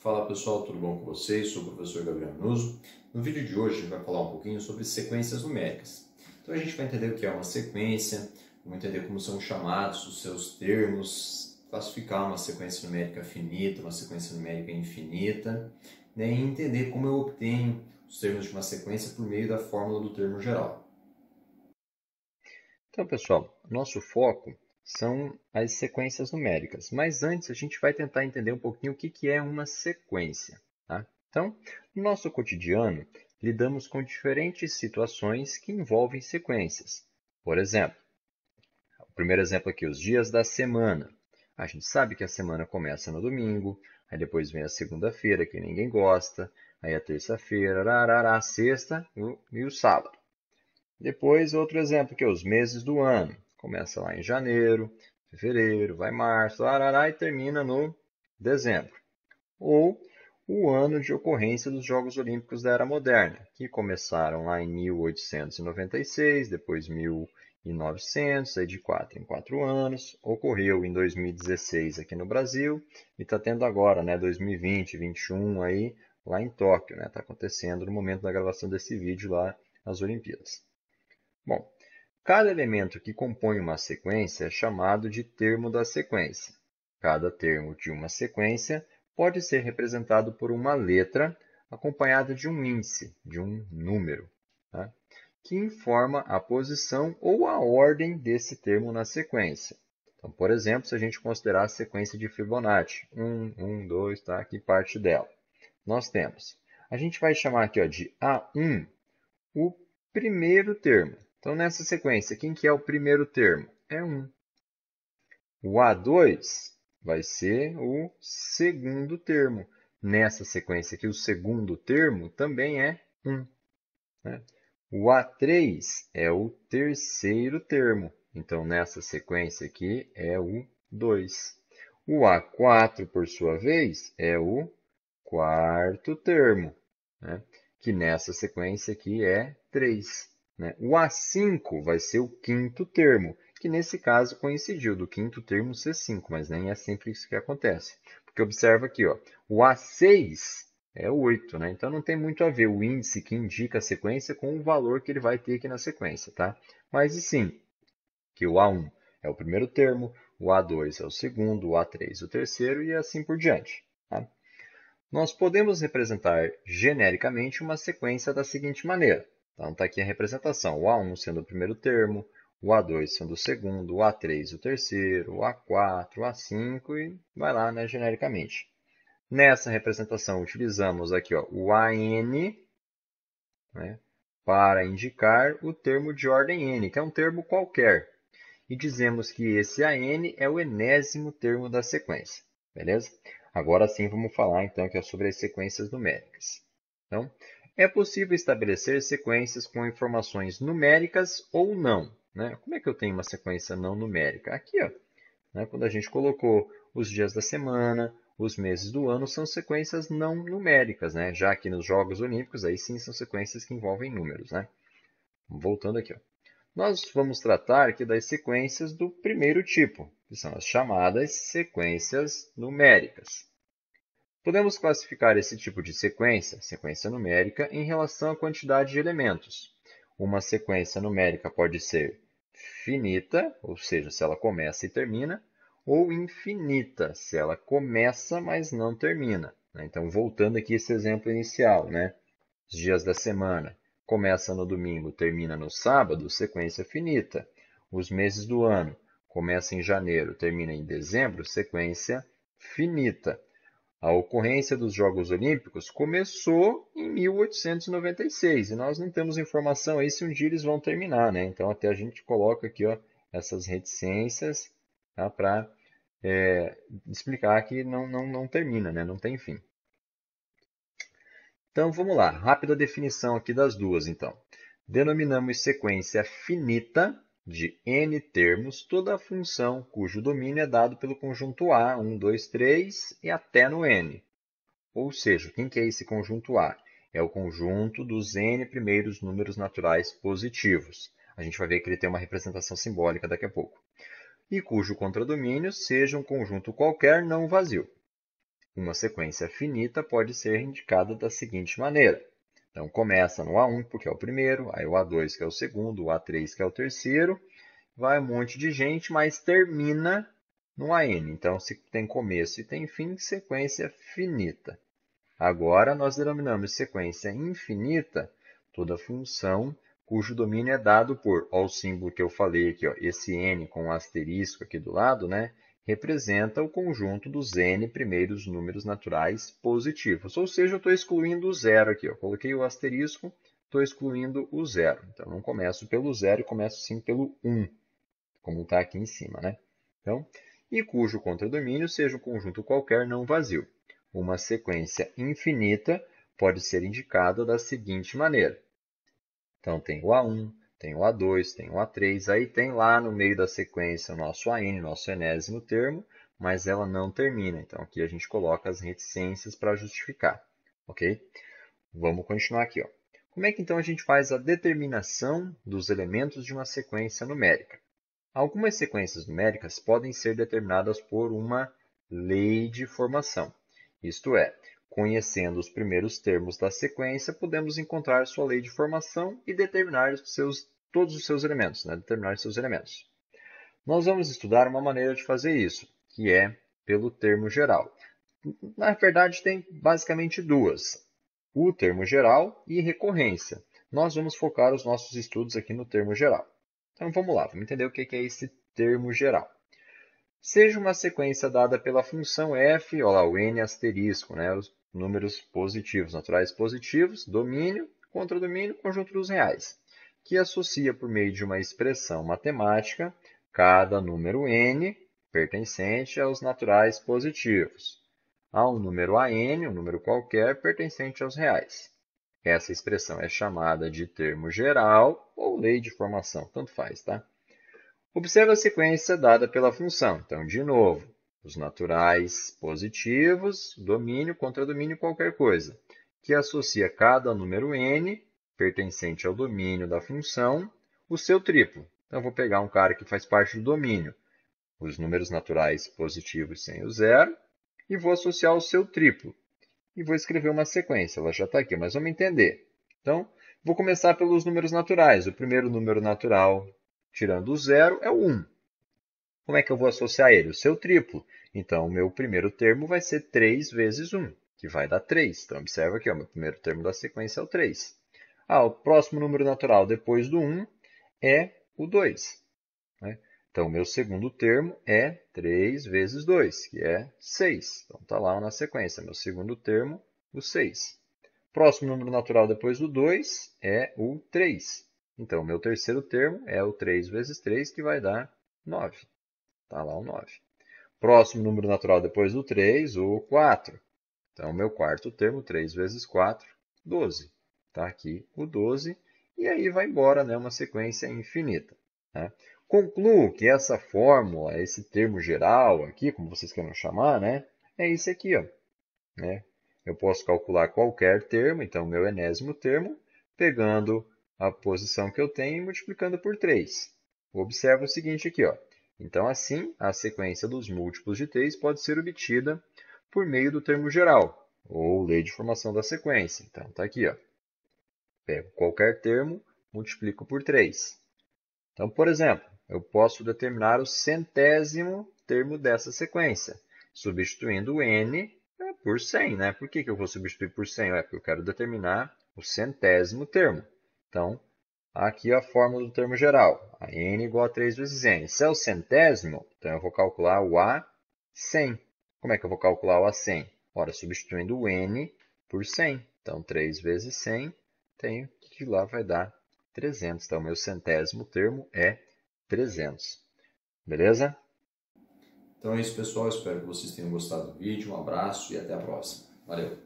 Fala pessoal, tudo bom com vocês? Sou o professor Gabriel Nuso. No vídeo de hoje a gente vai falar um pouquinho sobre sequências numéricas. Então a gente vai entender o que é uma sequência, vamos entender como são chamados os seus termos, classificar uma sequência numérica finita, uma sequência numérica infinita, né? E entender como eu obtenho os termos de uma sequência por meio da fórmula do termo geral. Então, pessoal, nosso foco são as sequências numéricas, mas antes a gente vai tentar entender um pouquinho o que é uma sequência, tá? Então, no nosso cotidiano, lidamos com diferentes situações que envolvem sequências. Por exemplo, o primeiro exemplo aqui, os dias da semana. A gente sabe que a semana começa no domingo, aí depois vem a segunda-feira, que ninguém gosta, aí a terça-feira, a sexta e o sábado. Depois, outro exemplo, que é os meses do ano. Começa lá em janeiro, fevereiro, vai março, e termina no dezembro. Ou o ano de ocorrência dos Jogos Olímpicos da Era Moderna, que começaram lá em 1896, depois 1900, aí de 4 em 4 anos, ocorreu em 2016 aqui no Brasil e está tendo agora, né, 2020, 21 aí lá em Tóquio, né, está acontecendo no momento da gravação desse vídeo lá as Olimpíadas. Bom, cada elemento que compõe uma sequência é chamado de termo da sequência. Cada termo de uma sequência pode ser representado por uma letra acompanhada de um índice, de um número, tá? Que informa a posição ou a ordem desse termo na sequência. Então, por exemplo, se a gente considerar a sequência de Fibonacci, 1, 2, tá? Aqui parte dela. Nós temos. A gente vai chamar aqui ó, de A1 o primeiro termo. Então, nessa sequência, quem que é o primeiro termo? É 1. O A2 vai ser o segundo termo. Nessa sequência aqui, o segundo termo também é 1. Né? O A3 é o terceiro termo. Então, nessa sequência aqui, é o 2. O A4, por sua vez, é o quarto termo, né? Que nessa sequência aqui é 3. Né? O A5 vai ser o quinto termo, que nesse caso coincidiu do quinto termo ser 5, mas nem é sempre isso que acontece. Porque observa aqui, ó, o A6 é 8, né? Então não tem muito a ver o índice que indica a sequência com o valor que ele vai ter aqui na sequência, tá? Mas e sim, que o A1 é o primeiro termo, o A2 é o segundo, o A3 o terceiro e assim por diante. Tá? Nós podemos representar genericamente uma sequência da seguinte maneira. Então, está aqui a representação, o A1 sendo o primeiro termo, o A2 sendo o segundo, o A3 o terceiro, o A4, o A5 e vai lá, né, genericamente. Nessa representação, utilizamos aqui ó, o AN, né, para indicar o termo de ordem n, que é um termo qualquer. E dizemos que esse AN é o enésimo termo da sequência. Beleza? Agora sim vamos falar então que é sobre as sequências numéricas. Então, é possível estabelecer sequências com informações numéricas ou não. Né? Como é que eu tenho uma sequência não numérica? Aqui, ó, né? Quando a gente colocou os dias da semana, os meses do ano, são sequências não numéricas. Né? Já que nos Jogos Olímpicos, aí sim são sequências que envolvem números. Né? Voltando aqui. Ó. Nós vamos tratar aqui das sequências do primeiro tipo, que são as chamadas sequências numéricas. Podemos classificar esse tipo de sequência, sequência numérica, em relação à quantidade de elementos. Uma sequência numérica pode ser finita, ou seja, se ela começa e termina, ou infinita, se ela começa, mas não termina. Então, voltando aqui a esse exemplo inicial, os dias da semana. Começa no domingo, termina no sábado, sequência finita. Os meses do ano. Começa em janeiro, termina em dezembro, sequência finita. A ocorrência dos Jogos Olímpicos começou em 1896 e nós não temos informação aí se um dia eles vão terminar, né? Então até a gente coloca aqui ó, essas reticências tá, para explicar que não termina, né? Não tem fim. Então vamos lá, rápida definição aqui das duas então. Denominamos sequência finita de n termos toda a função cujo domínio é dado pelo conjunto A, 1, 2, 3 e até no n. Ou seja, quem que é esse conjunto A? É o conjunto dos n primeiros números naturais positivos. A gente vai ver que ele tem uma representação simbólica daqui a pouco. E cujo contradomínio seja um conjunto qualquer não vazio. Uma sequência finita pode ser indicada da seguinte maneira. Então, começa no A1, porque é o primeiro, aí o A2, que é o segundo, o A3, que é o terceiro, vai um monte de gente, mas termina no AN. Então, se tem começo e tem fim, sequência finita. Agora, nós denominamos sequência infinita toda função cujo domínio é dado por, ó, o símbolo que eu falei aqui, ó, esse n com um asterisco aqui do lado, né, representa o conjunto dos n primeiros números naturais positivos. Ou seja, eu estou excluindo o zero aqui. Ó. Coloquei o asterisco, estou excluindo o zero. Então, não começo pelo zero, começo sim pelo 1, como está aqui em cima. Né? Então, e cujo contradomínio seja um conjunto qualquer não vazio. Uma sequência infinita pode ser indicada da seguinte maneira. Então, tem o A1, tem o A2, tem o A3, aí tem lá no meio da sequência o nosso AN, nosso enésimo termo, mas ela não termina. Então, aqui a gente coloca as reticências para justificar, ok? Vamos continuar aqui, ó. Como é que então a gente faz a determinação dos elementos de uma sequência numérica? Algumas sequências numéricas podem ser determinadas por uma lei de formação, isto é, conhecendo os primeiros termos da sequência, podemos encontrar sua lei de formação e determinar todos os seus elementos, né? Determinar seus elementos. Nós vamos estudar uma maneira de fazer isso, que é pelo termo geral. Na verdade, tem basicamente duas: o termo geral e recorrência. Nós vamos focar os nossos estudos aqui no termo geral. Então, vamos lá, vamos entender o que é esse termo geral. Seja uma sequência dada pela função f, olha lá, o n asterisco, né, os números positivos, naturais positivos, domínio, contradomínio, conjunto dos reais, que associa por meio de uma expressão matemática cada número n pertencente aos naturais positivos, a um número an, um número qualquer, pertencente aos reais. Essa expressão é chamada de termo geral ou lei de formação, tanto faz, tá? Observe a sequência dada pela função. Então, de novo, os naturais positivos, domínio, contradomínio, qualquer coisa, que associa cada número n, pertencente ao domínio da função, o seu triplo. Então, eu vou pegar um cara que faz parte do domínio, os números naturais positivos sem o zero, e vou associar o seu triplo. E vou escrever uma sequência. Ela já está aqui, mas vamos entender. Então, vou começar pelos números naturais. O primeiro número natural tirando o zero é o 1. Como é que eu vou associar ele? O seu triplo. Então, o meu primeiro termo vai ser 3 vezes 1, que vai dar 3. Então, observa aqui, o meu primeiro termo da sequência é o 3. O próximo número natural depois do 1 é o 2. Né? Então, o meu segundo termo é 3 vezes 2, que é 6. Então, está lá na sequência. Meu segundo termo, o 6. Próximo número natural depois do 2 é o 3. Então, o meu terceiro termo é o 3 vezes 3, que vai dar 9. Está lá o 9. Próximo número natural depois do 3, o 4. Então, o meu quarto termo, 3 vezes 4, 12. Está aqui o 12. E aí vai embora, né, uma sequência infinita. Né? Concluo que essa fórmula, esse termo geral aqui, como vocês queiram chamar, né, é esse aqui, ó. Né? Eu posso calcular qualquer termo, então, o meu enésimo termo, pegando a posição que eu tenho e multiplicando por 3. Observa o seguinte aqui, ó. Então, assim, a sequência dos múltiplos de 3 pode ser obtida por meio do termo geral, ou lei de formação da sequência. Então, está aqui, ó. Pego qualquer termo, multiplico por 3. Então, por exemplo, eu posso determinar o centésimo termo dessa sequência, substituindo o n por 100. Né? Por que eu vou substituir por 100? Porque eu quero determinar o centésimo termo. Então, aqui a fórmula do termo geral. A n igual a 3 vezes n. Se é o centésimo, então eu vou calcular o A100. Como é que eu vou calcular o A100? Ora, substituindo o n por 100. Então, 3 vezes 100, tenho que lá vai dar 300. Então, meu centésimo termo é 300. Beleza? Então é isso, pessoal. Espero que vocês tenham gostado do vídeo. Um abraço e até a próxima. Valeu!